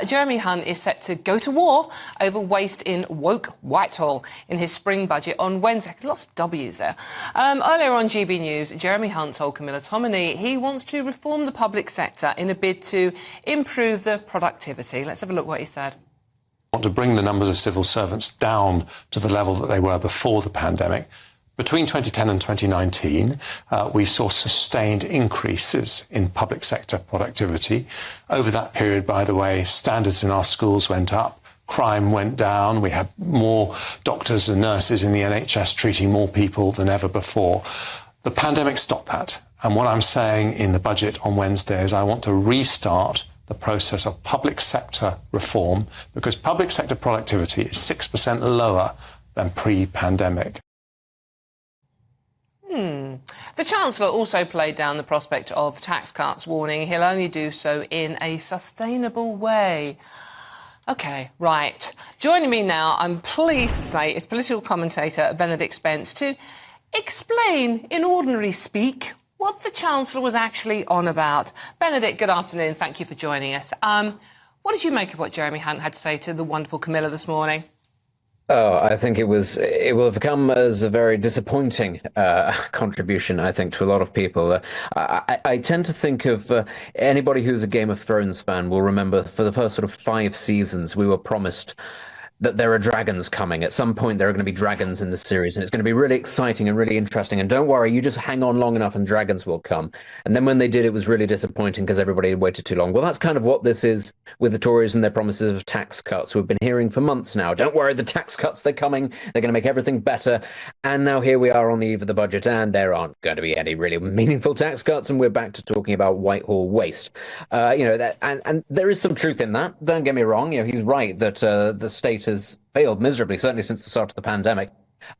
Jeremy Hunt is set to go to war over waste in woke Whitehall in his spring budget on Wednesday. Lots of W's there. Earlier on GB News, Jeremy Hunt told Camilla Tominey he wants to reform the public sector in a bid to improve the productivity. Let's have a look what he said. Want to bring the numbers of civil servants down to the level that they were before the pandemic. Between 2010 and 2019, we saw sustained increases in public sector productivity. Over that period, by the way, standards in our schools went up, crime went down, we had more doctors and nurses in the NHS treating more people than ever before. The pandemic stopped that. And what I'm saying in the budget on Wednesday is I want to restart the process of public sector reform because public sector productivity is 6% lower than pre-pandemic. The Chancellor also played down the prospect of tax cuts, warning he'll only do so in a sustainable way. OK, right. Joining me now, I'm pleased to say, is political commentator Benedict Spence to explain, in ordinary speak, what the Chancellor was actually on about. Benedict, good afternoon. Thank you for joining us. What did you make of what Jeremy Hunt had to say to the wonderful Camilla this morning? Oh, I think it will have come as a very disappointing contribution, I think, to a lot of people. I tend to think of anybody who's a Game of Thrones fan will remember for the first sort of 5 seasons, we were promised that there are dragons coming. At some point, there are going to be dragons in the series, and it's going to be really exciting and really interesting. And don't worry, you just hang on long enough and dragons will come. And then when they did, it was really disappointing because everybody had waited too long. Well, that's kind of what this is with the Tories and their promises of tax cuts. We've been hearing for months now. Don't worry, the tax cuts, they're coming. They're going to make everything better. And now here we are on the eve of the budget, and there aren't going to be any really meaningful tax cuts. And we're back to talking about Whitehall waste. And there is some truth in that. Don't get me wrong. He's right that the state has failed miserably, certainly since the start of the pandemic.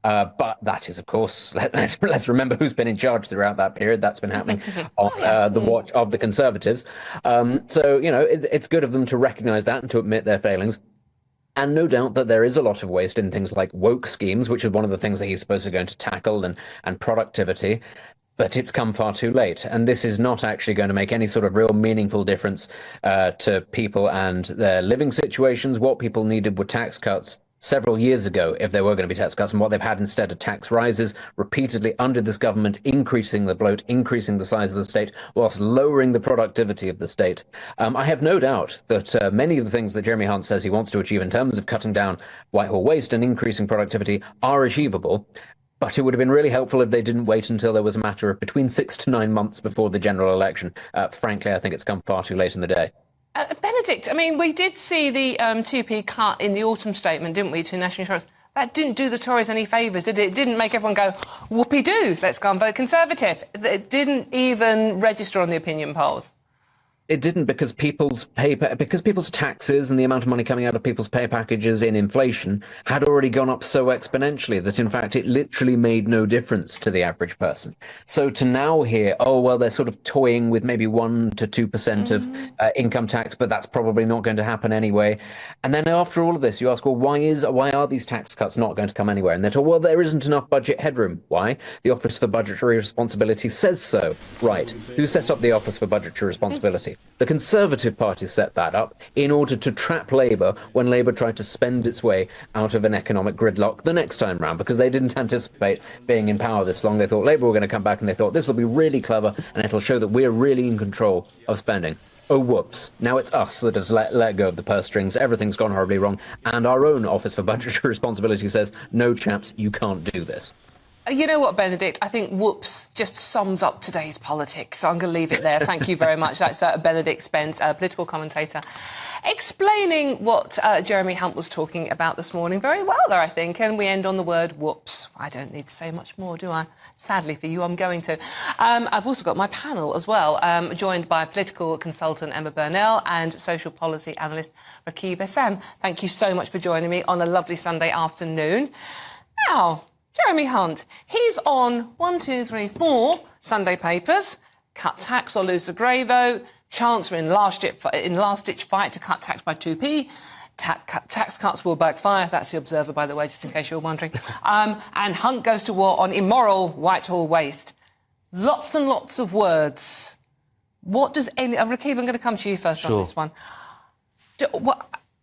But that is, of course, let's remember who's been in charge throughout that period. That's been happening on the watch of the Conservatives. It's good of them to recognise that and to admit their failings. And no doubt that there is a lot of waste in things like woke schemes, which is one of the things that he's supposed to going to tackle, and productivity. But it's come far too late. And this is not actually going to make any sort of real meaningful difference to people and their living situations. What people needed were tax cuts several years ago, if there were going to be tax cuts, and what they've had instead are tax rises repeatedly under this government, increasing the bloat, increasing the size of the state, whilst lowering the productivity of the state. I have no doubt that many of the things that Jeremy Hunt says he wants to achieve in terms of cutting down Whitehall waste and increasing productivity are achievable. But it would have been really helpful if they didn't wait until there was a matter of between 6 to 9 months before the general election. Frankly, I think it's come far too late in the day. Benedict, I mean, we did see the 2p cut in the autumn statement, didn't we, to National Insurance? That didn't do the Tories any favours, did it? It didn't make everyone go, whoopee-doo, let's go and vote Conservative. It didn't even register on the opinion polls. It didn't because people's taxes and the amount of money coming out of people's pay packages in inflation had already gone up so exponentially that, in fact, it literally made no difference to the average person. So to now hear, oh, well, they're sort of toying with maybe 1 to 2% of income tax, but that's probably not going to happen anyway. And then after all of this, you ask, well, why are these tax cuts not going to come anywhere? And they're told, well, there isn't enough budget headroom. Why? The Office for Budgetary Responsibility says so. Right. Who set up the Office for Budgetary Responsibility? The Conservative Party set that up in order to trap Labour when Labour tried to spend its way out of an economic gridlock the next time round, because they didn't anticipate being in power this long. They thought Labour were going to come back, and they thought this will be really clever and it'll show that we're really in control of spending. Oh, whoops. Now it's us that has let go of the purse strings. Everything's gone horribly wrong. And our own Office for Budgetary Responsibility says, no, chaps, you can't do this. You know what, Benedict? I think whoops just sums up today's politics. So I'm going to leave it there. Thank you very much. That's Benedict Spence, political commentator, explaining what Jeremy Hunt was talking about this morning very well there, I think. And we end on the word whoops. I don't need to say much more, do I? Sadly for you, I'm going to. I've also got my panel as well, joined by political consultant Emma Burnell and social policy analyst Rakib Hassan. Thank you so much for joining me on a lovely Sunday afternoon. Now, Jeremy Hunt, he's on 1, 2, 3, 4 Sunday papers. Cut tax or lose the grey vote. Chancellor in last-ditch fight to cut tax by 2p. Tax cuts will backfire. That's the Observer, by the way, just in case you were wondering. And Hunt goes to war on immoral Whitehall waste. Lots and lots of words. What does Rakib, I'm going to come to you first on this one.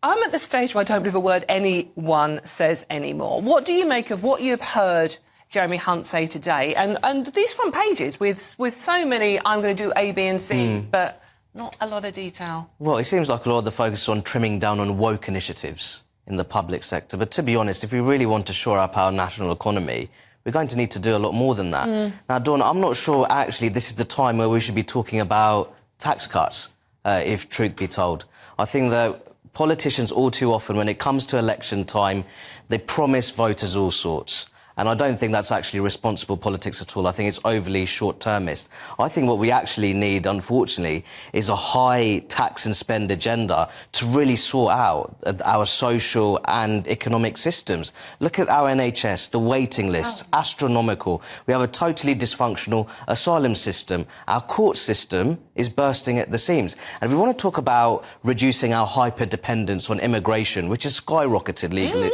I'm at the stage where I don't believe a word anyone says anymore. What do you make of what you've heard Jeremy Hunt say today? And these front pages with so many, I'm going to do A, B and C, but not a lot of detail. Well, it seems like a lot of the focus is on trimming down on woke initiatives in the public sector. But to be honest, if we really want to shore up our national economy, we're going to need to do a lot more than that. Now, Dawn, I'm not sure actually this is the time where we should be talking about tax cuts, if truth be told. I think that politicians all too often, when it comes to election time, they promise voters all sorts. And I don't think that's actually responsible politics at all. I think it's overly short-termist. I think what we actually need, unfortunately, is a high tax and spend agenda to really sort out our social and economic systems. Look at our NHS, the waiting lists, astronomical. We have a totally dysfunctional asylum system. Our court system is bursting at the seams. And if we want to talk about reducing our hyper-dependence on immigration, which has skyrocketed legal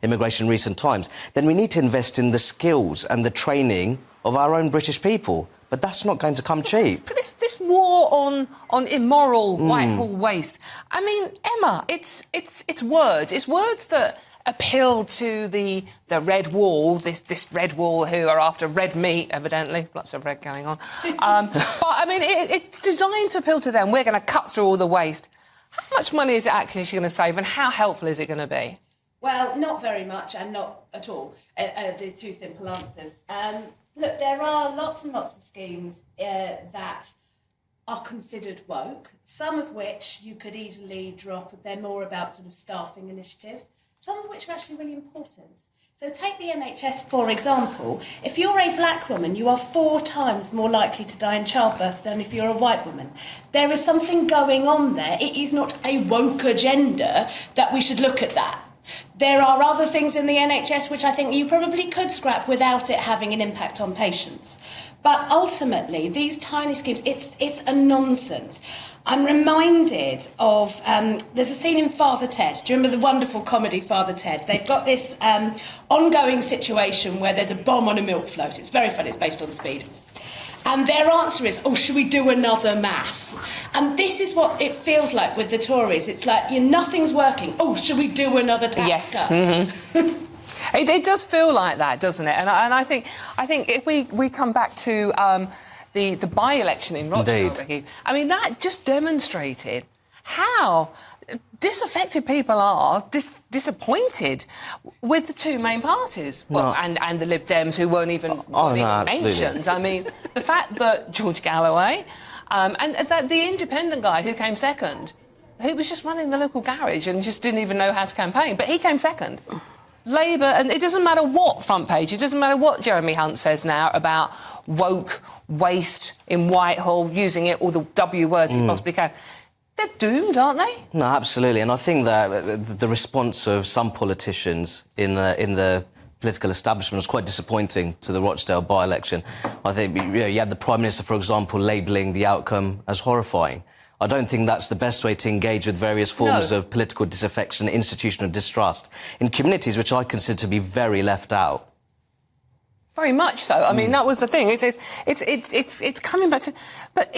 immigration in recent times, then we need to invest in the skills and the training of our own British people. But that's not going to come cheap. So this war on immoral Whitehall waste. I mean, Emma, it's words. It's words that appeal to the red wall, this red wall who are after red meat, evidently. Lots of red going on. But, I mean, it's designed to appeal to them. We're going to cut through all the waste. How much money is it actually going to save and how helpful is it going to be? Well, not very much and not at all. The two simple answers. Look, there are lots and lots of schemes that are considered woke, some of which you could easily drop. They're more about sort of staffing initiatives, some of which are actually really important. So take the NHS, for example. If you're a black woman, you are 4 times more likely to die in childbirth than if you're a white woman. There is something going on there. It is not a woke agenda that we should look at that. There are other things in the NHS which I think you probably could scrap without it having an impact on patients. But ultimately, these tiny schemes, it's a nonsense. I'm reminded of, there's a scene in Father Ted. Do you remember the wonderful comedy Father Ted? They've got this ongoing situation where there's a bomb on a milk float. It's very funny, it's based on Speed. And their answer is, oh, should we do another mass? And this is what it feels like with the Tories. It's like, nothing's working. Oh, should we do another tax cut? Mm-hmm. It does feel like that, doesn't it? And I think if we come back to the by-election in Rochdale, I mean, that just demonstrated how disaffected people are, disappointed with the two main parties. Well, and the Lib Dems, who weren't even mentioned. I mean, the fact that George Galloway and that the independent guy who came second, who was just running the local garage and just didn't even know how to campaign, but he came second. Labour, and it doesn't matter what front page, it doesn't matter what Jeremy Hunt says now about woke waste in Whitehall, using it all the W words he possibly can. They're doomed, aren't they? No, absolutely. And I think that the response of some politicians in the political establishment was quite disappointing to the Rochdale by-election. I think you had the Prime Minister, for example, labelling the outcome as horrifying. I don't think that's the best way to engage with various forms of political disaffection, institutional distrust in communities which I consider to be very left out. Very much so. I mean, that was the thing. It's coming back to, but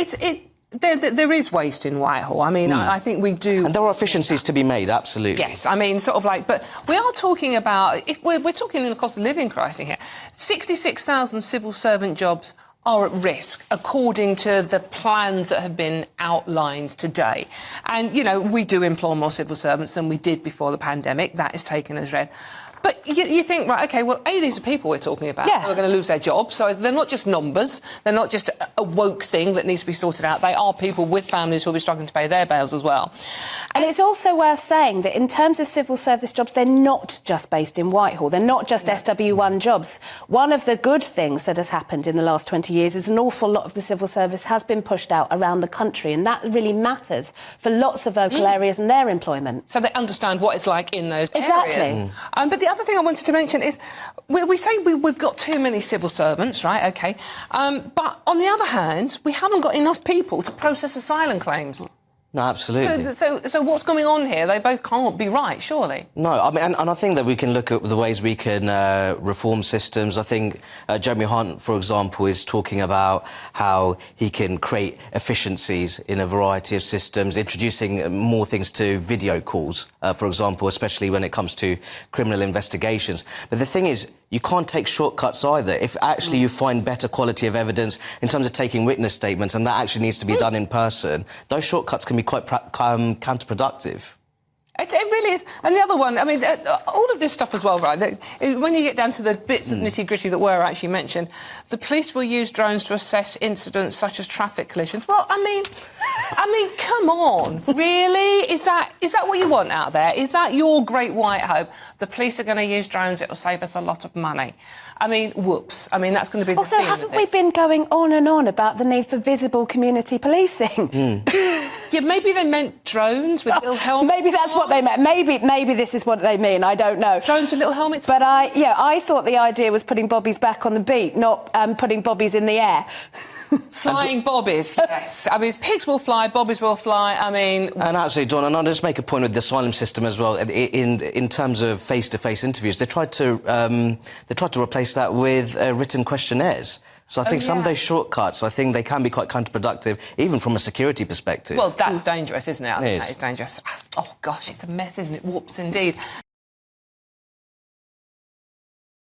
there is waste in Whitehall. I mean, I think we do. And there are efficiencies to be made, absolutely. Yes, I mean, sort of like, but we are talking about, if we're talking in the cost of living crisis here, 66,000 civil servant jobs are at risk, according to the plans that have been outlined today. And, we do employ more civil servants than we did before the pandemic. That is taken as read. But you think, right, OK, well, these are people we're talking about who are going to lose their jobs. So they're not just numbers. They're not just a woke thing that needs to be sorted out. They are people with families who will be struggling to pay their bills as well. And it's also worth saying that in terms of civil service jobs, they're not just based in Whitehall. They're not just SW1 jobs. One of the good things that has happened in the last 20 years is an awful lot of the civil service has been pushed out around the country. And that really matters for lots of local areas and their employment. So they understand what it's like in those areas. Exactly. But the other thing I wanted to mention is we say we've got too many civil servants, right? OK. But on the other hand, we haven't got enough people to process asylum claims. No, absolutely. So what's going on here? They both can't be right, surely. No, I mean, and I think that we can look at the ways we can reform systems. I think Jeremy Hunt, for example, is talking about how he can create efficiencies in a variety of systems, introducing more things to video calls, for example, especially when it comes to criminal investigations. But the thing is, you can't take shortcuts either. If actually you find better quality of evidence in terms of taking witness statements, and that actually needs to be done in person, those shortcuts can be quite counterproductive. It really is. And the other one, I mean, all of this stuff as well, right? When you get down to the bits of nitty-gritty that were actually mentioned, the police will use drones to assess incidents such as traffic collisions. Well, I mean, come on, really? Is that what you want out there? Is that your great white hope? The police are going to use drones, it will save us a lot of money. I mean, whoops. I mean, that's going to be the Also, theme haven't of we this. been going on and on about the need for visible community policing? Yeah, maybe they meant drones with little helmets. Maybe that's what they meant. Maybe this is what they mean. I don't know. Drones with little helmets. But I thought the idea was putting bobbies back on the beat, not putting bobbies in the air. Flying bobbies, yes. I mean, pigs will fly, bobbies will fly. I mean... And absolutely, Dawn, and I'll just make a point with the asylum system as well. In terms of face-to-face interviews, they tried to replace that with written questionnaires. So I think some of those shortcuts, I think they can be quite counterproductive, even from a security perspective. Well, that's dangerous, isn't it? I think It is. that is dangerous. Oh, gosh, it's a mess, isn't it? Whoops, indeed.